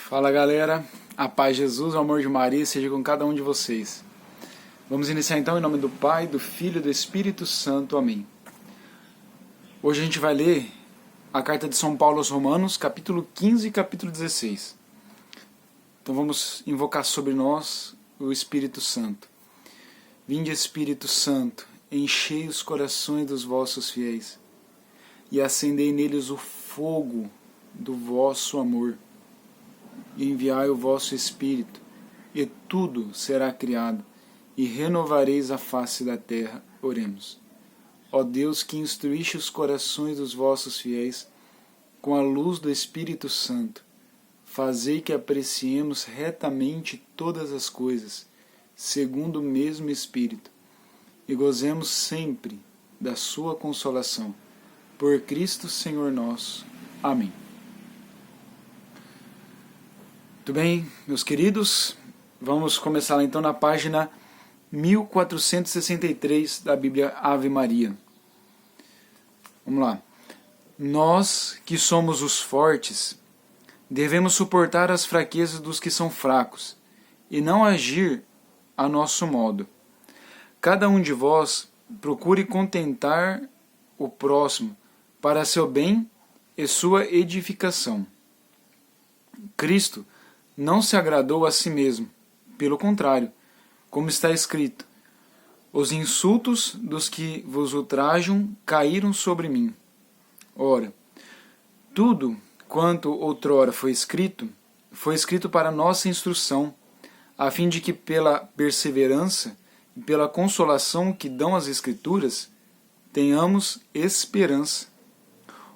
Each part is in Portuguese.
Fala galera, a paz de Jesus, o amor de Maria seja com cada um de vocês. Vamos iniciar então em nome do Pai, do Filho e do Espírito Santo, amém. Hoje a gente vai ler a carta de São Paulo aos Romanos, capítulo 15 e capítulo 16. Então vamos invocar sobre nós o Espírito Santo. Vinde Espírito Santo, enchei os corações dos vossos fiéis e acendei neles o fogo do vosso amor. E enviai o vosso Espírito, e tudo será criado, e renovareis a face da terra. Oremos. Ó Deus, que instruíste os corações dos vossos fiéis com a luz do Espírito Santo, fazei que apreciemos retamente todas as coisas, segundo o mesmo Espírito, e gozemos sempre da sua consolação. Por Cristo Senhor nosso. Amém. Muito bem, meus queridos, vamos começar então na página 1463 da Bíblia Ave Maria. Vamos lá. Nós, que somos os fortes, devemos suportar as fraquezas dos que são fracos, e não agir a nosso modo. Cada um de vós procure contentar o próximo para seu bem e sua edificação. Cristo não se agradou a si mesmo, pelo contrário, como está escrito: os insultos dos que vos ultrajam caíram sobre mim. Ora, tudo quanto outrora foi escrito para nossa instrução, a fim de que pela perseverança e pela consolação que dão as Escrituras, tenhamos esperança.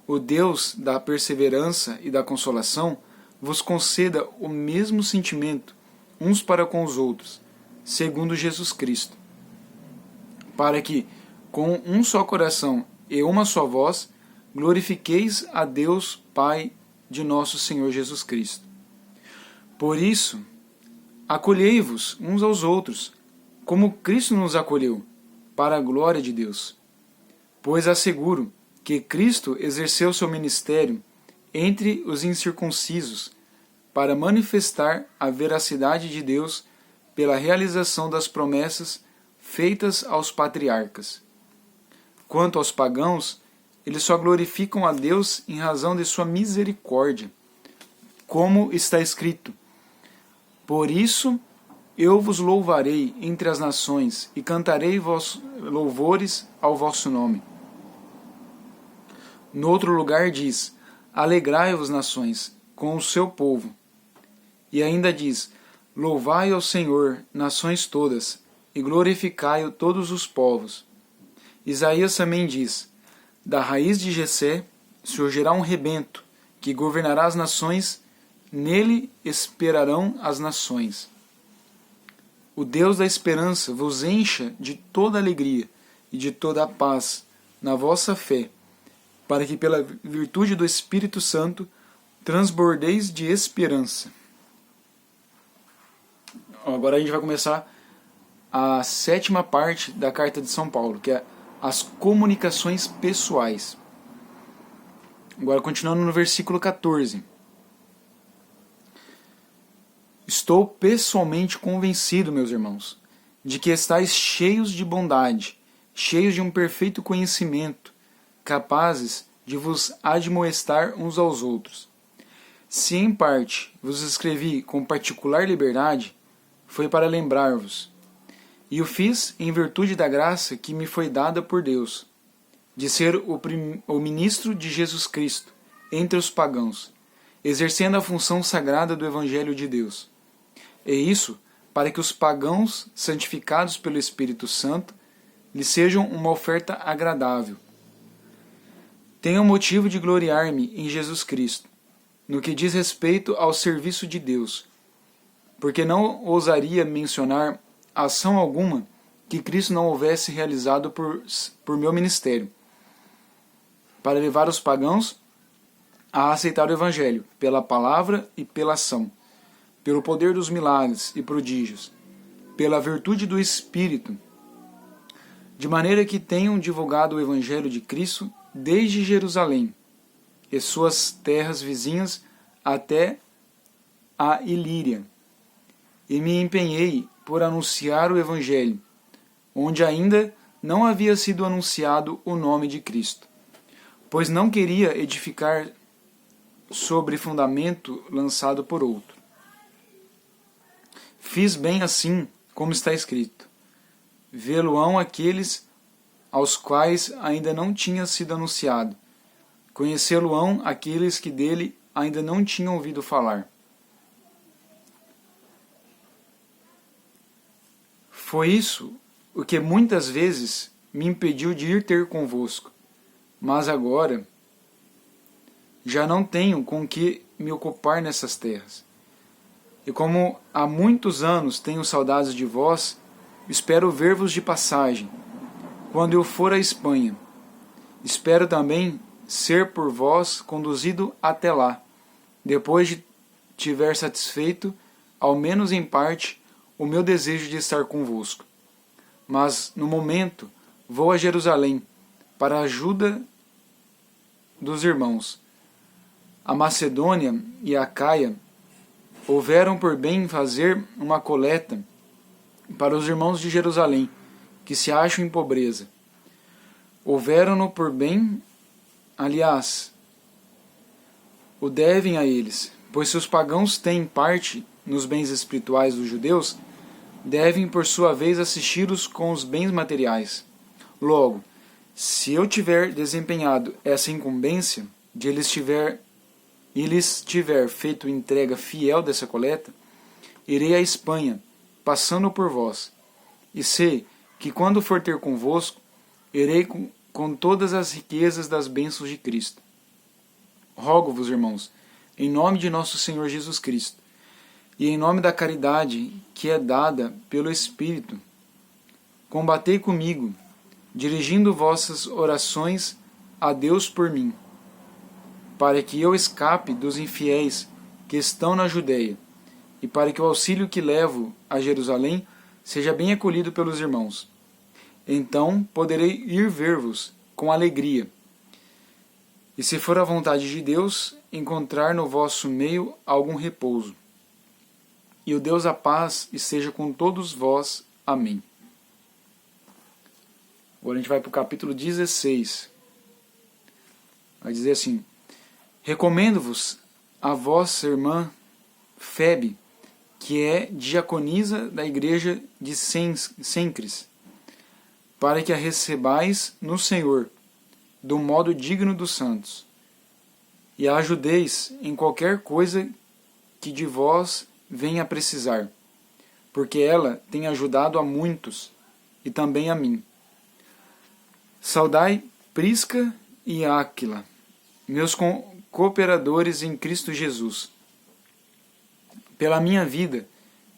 O Deus da perseverança e da consolação vos conceda o mesmo sentimento uns para com os outros, segundo Jesus Cristo, para que, com um só coração e uma só voz, glorifiqueis a Deus Pai de nosso Senhor Jesus Cristo. Por isso, acolhei-vos uns aos outros, como Cristo nos acolheu, para a glória de Deus. Pois asseguro que Cristo exerceu seu ministério entre os incircuncisos, para manifestar a veracidade de Deus pela realização das promessas feitas aos patriarcas. Quanto aos pagãos, eles só glorificam a Deus em razão de sua misericórdia, como está escrito: por isso eu vos louvarei entre as nações e cantarei louvores ao vosso nome. No outro lugar diz: alegrai-vos, nações, com o seu povo. E ainda diz: louvai ao Senhor, nações todas, e glorificai-o todos os povos. Isaías também diz: da raiz de Jessé surgirá um rebento, que governará as nações, nele esperarão as nações. O Deus da esperança vos encha de toda alegria e de toda a paz na vossa fé, para que pela virtude do Espírito Santo transbordeis de esperança. Agora a gente vai começar a 7ª parte da carta de São Paulo, que é as comunicações pessoais. Agora continuando no versículo 14. Estou pessoalmente convencido, meus irmãos, de que estáis cheios de bondade, cheios de um perfeito conhecimento, capazes de vos admoestar uns aos outros. Se em parte vos escrevi com particular liberdade, foi para lembrar-vos, e o fiz em virtude da graça que me foi dada por Deus, de ser o ministro de Jesus Cristo entre os pagãos, exercendo a função sagrada do Evangelho de Deus. E isso para que os pagãos, santificados pelo Espírito Santo, lhes sejam uma oferta agradável. Tenho motivo de gloriar-me em Jesus Cristo, no que diz respeito ao serviço de Deus, porque não ousaria mencionar ação alguma que Cristo não houvesse realizado por meu ministério, para levar os pagãos a aceitar o Evangelho, pela palavra e pela ação, pelo poder dos milagres e prodígios, pela virtude do Espírito, de maneira que tenham divulgado o Evangelho de Cristo desde Jerusalém e suas terras vizinhas até a Ilíria, e me empenhei por anunciar o Evangelho, onde ainda não havia sido anunciado o nome de Cristo, pois não queria edificar sobre fundamento lançado por outro. Fiz bem assim, como está escrito: vê-lo-ão aqueles aos quais ainda não tinha sido anunciado, conhecê-lo-ão aqueles que dele ainda não tinham ouvido falar. Foi isso o que muitas vezes me impediu de ir ter convosco, mas agora já não tenho com que me ocupar nessas terras. E como há muitos anos tenho saudades de vós, espero ver-vos de passagem, quando eu for à Espanha. Espero também ser por vós conduzido até lá, depois de tiver satisfeito, ao menos em parte, o meu desejo de estar convosco. Mas, no momento, vou a Jerusalém, para a ajuda dos irmãos. A Macedônia e a Acaia houveram por bem fazer uma coleta para os irmãos de Jerusalém, que se acham em pobreza. Houveram-no por bem, aliás, o devem a eles, pois se os pagãos têm parte nos bens espirituais dos judeus, devem por sua vez assisti-los com os bens materiais. Logo, se eu tiver desempenhado essa incumbência de lhes tiver feito entrega fiel dessa coleta, irei à Espanha, passando por vós, e sei que quando for ter convosco, irei com todas as riquezas das bênçãos de Cristo. Rogo-vos, irmãos, em nome de nosso Senhor Jesus Cristo, e em nome da caridade que é dada pelo Espírito, combatei comigo, dirigindo vossas orações a Deus por mim, para que eu escape dos infiéis que estão na Judéia, e para que o auxílio que levo a Jerusalém seja bem acolhido pelos irmãos. Então poderei ir ver-vos com alegria, e se for a vontade de Deus, encontrar no vosso meio algum repouso. E o Deus da paz esteja com todos vós. Amém. Agora a gente vai para o capítulo 16. Vai dizer assim: recomendo-vos a vossa irmã Febe, que é diaconisa da igreja de Cencres, para que a recebais no Senhor, do modo digno dos santos, e a ajudeis em qualquer coisa que de vós venha a precisar, porque ela tem ajudado a muitos, e também a mim. Saudai Prisca e Áquila, meus cooperadores em Cristo Jesus. Pela minha vida,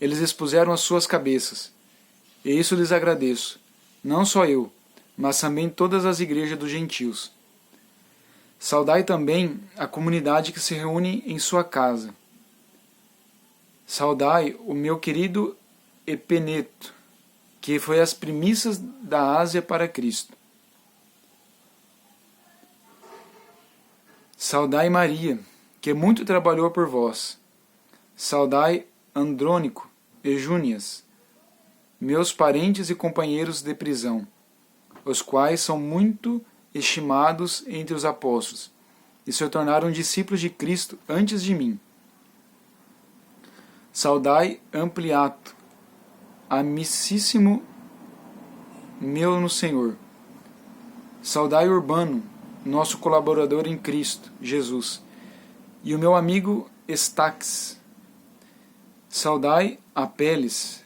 eles expuseram as suas cabeças, e isso lhes agradeço, não só eu, mas também todas as igrejas dos gentios. Saudai também a comunidade que se reúne em sua casa. Saudai o meu querido Epeneto, que foi as primícias da Ásia para Cristo. Saudai Maria, que muito trabalhou por vós. Saudai Andrônico e Júnias, meus parentes e companheiros de prisão, os quais são muito estimados entre os apóstolos, e se tornaram discípulos de Cristo antes de mim. Saudai Ampliato, amicíssimo meu no Senhor. Saudai Urbano, nosso colaborador em Cristo Jesus, e o meu amigo Estaques. Saudai Apeles,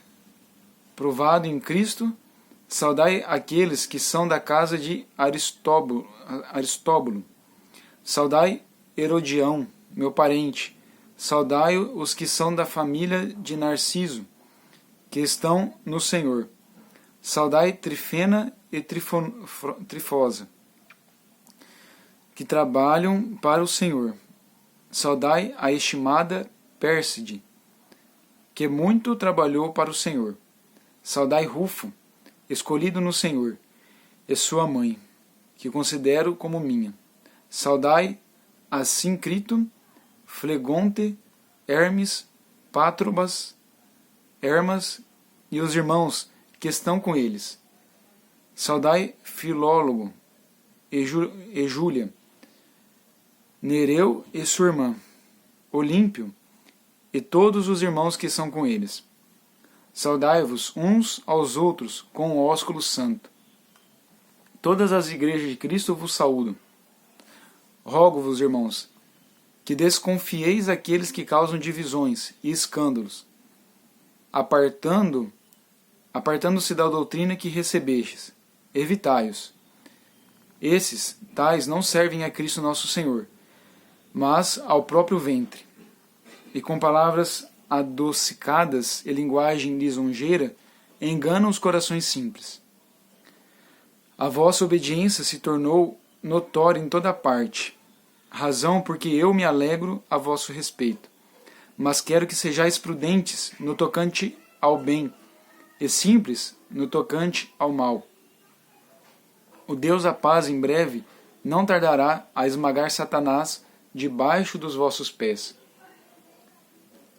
provado em Cristo. Saudai aqueles que são da casa de Aristóbulo. Saudai Herodião, meu parente. Saudai os que são da família de Narciso, que estão no Senhor. Saudai Trifena e Trifosa, que trabalham para o Senhor. Saudai a estimada Pérside, que muito trabalhou para o Senhor. Saudai Rufo, escolhido no Senhor, e sua mãe, que considero como minha. Saudai Assíncrito, Flegonte, Hermes, Pátrobas, Hermas e os irmãos que estão com eles. Saudai Filólogo e Júlia, Nereu e sua irmã, Olímpio e todos os irmãos que são com eles. Saudai-vos uns aos outros com o ósculo santo. Todas as igrejas de Cristo vos saúdam. Rogo-vos, irmãos, que desconfieis aqueles que causam divisões e escândalos, apartando-se da doutrina que recebestes. Evitai-os. Esses tais não servem a Cristo nosso Senhor, mas ao próprio ventre, e com palavras adocicadas e linguagem lisonjeira enganam os corações simples. A vossa obediência se tornou notória em toda parte, razão porque eu me alegro a vosso respeito. Mas quero que sejais prudentes no tocante ao bem, e simples no tocante ao mal. O Deus da paz em breve não tardará a esmagar Satanás debaixo dos vossos pés.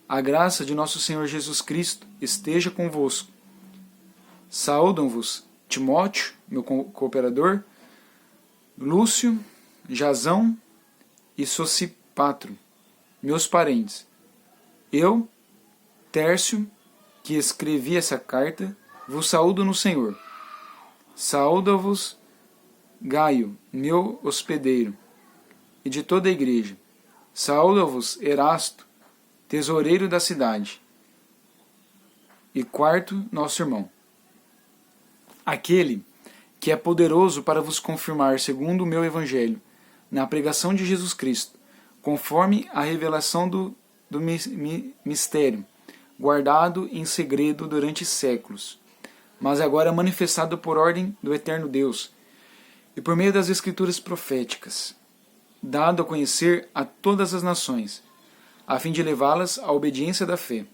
A graça de nosso Senhor Jesus Cristo esteja convosco. Saúdam-vos Timóteo, meu cooperador, Lúcio, Jasão e Sosipatro, meus parentes. Eu, Tércio, que escrevi essa carta, vos saúdo no Senhor. Saúda-vos Gaio, meu hospedeiro, e de toda a igreja. Saúda-vos Erasto, tesoureiro da cidade, e Quarto, nosso irmão. Aquele que é poderoso para vos confirmar segundo o meu evangelho, na pregação de Jesus Cristo, conforme a revelação do mistério, guardado em segredo durante séculos, mas agora manifestado por ordem do eterno Deus, e por meio das escrituras proféticas, dado a conhecer a todas as nações, a fim de levá-las à obediência da fé.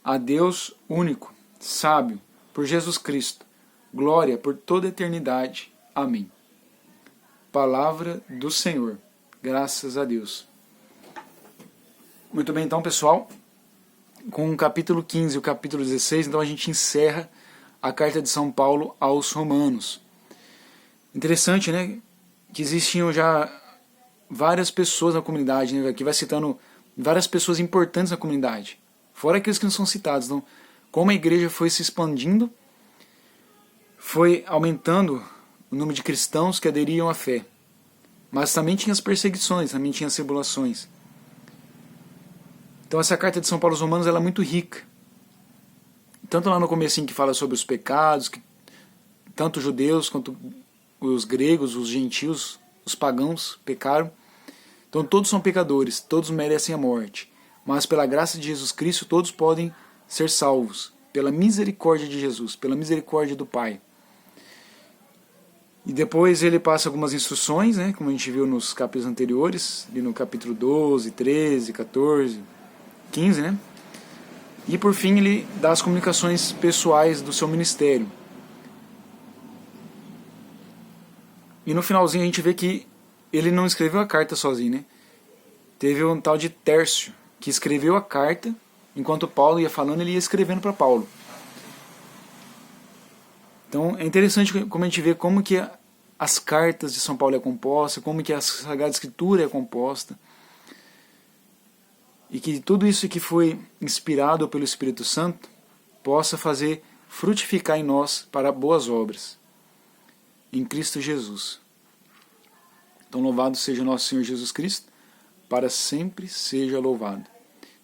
A Deus único, sábio, por Jesus Cristo, glória por toda a eternidade. Amém. Palavra do Senhor. Graças a Deus. Muito bem, então, pessoal, com o capítulo 15 e o capítulo 16, então a gente encerra a carta de São Paulo aos Romanos. Interessante, né, que existiam já várias pessoas na comunidade, né, aqui vai citando várias pessoas importantes na comunidade, fora aqueles que não são citados. Então, como a igreja foi se expandindo, foi aumentando o número de cristãos que aderiam à fé. Mas também tinha as perseguições, também tinha as tribulações. Então essa carta de São Paulo aos Romanos ela é muito rica. Tanto lá no comecinho que fala sobre os pecados, que tanto os judeus quanto os gregos, os gentios, os pagãos pecaram. Então todos são pecadores, todos merecem a morte. Mas pela graça de Jesus Cristo todos podem ser salvos. Pela misericórdia de Jesus, pela misericórdia do Pai. E depois ele passa algumas instruções, né, como a gente viu nos capítulos anteriores, ali no capítulo 12, 13, 14, 15, né? E por fim ele dá as comunicações pessoais do seu ministério. E no finalzinho a gente vê que ele não escreveu a carta sozinho, né? Teve um tal de Tércio, que escreveu a carta, enquanto Paulo ia falando, ele ia escrevendo para Paulo. Então é interessante como a gente vê como que as cartas de São Paulo é composta, como que a Sagrada Escritura é composta, e que tudo isso que foi inspirado pelo Espírito Santo possa fazer frutificar em nós para boas obras, em Cristo Jesus. Então louvado seja nosso Senhor Jesus Cristo, para sempre seja louvado.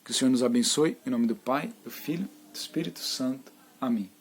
Que o Senhor nos abençoe, em nome do Pai, do Filho e do Espírito Santo. Amém.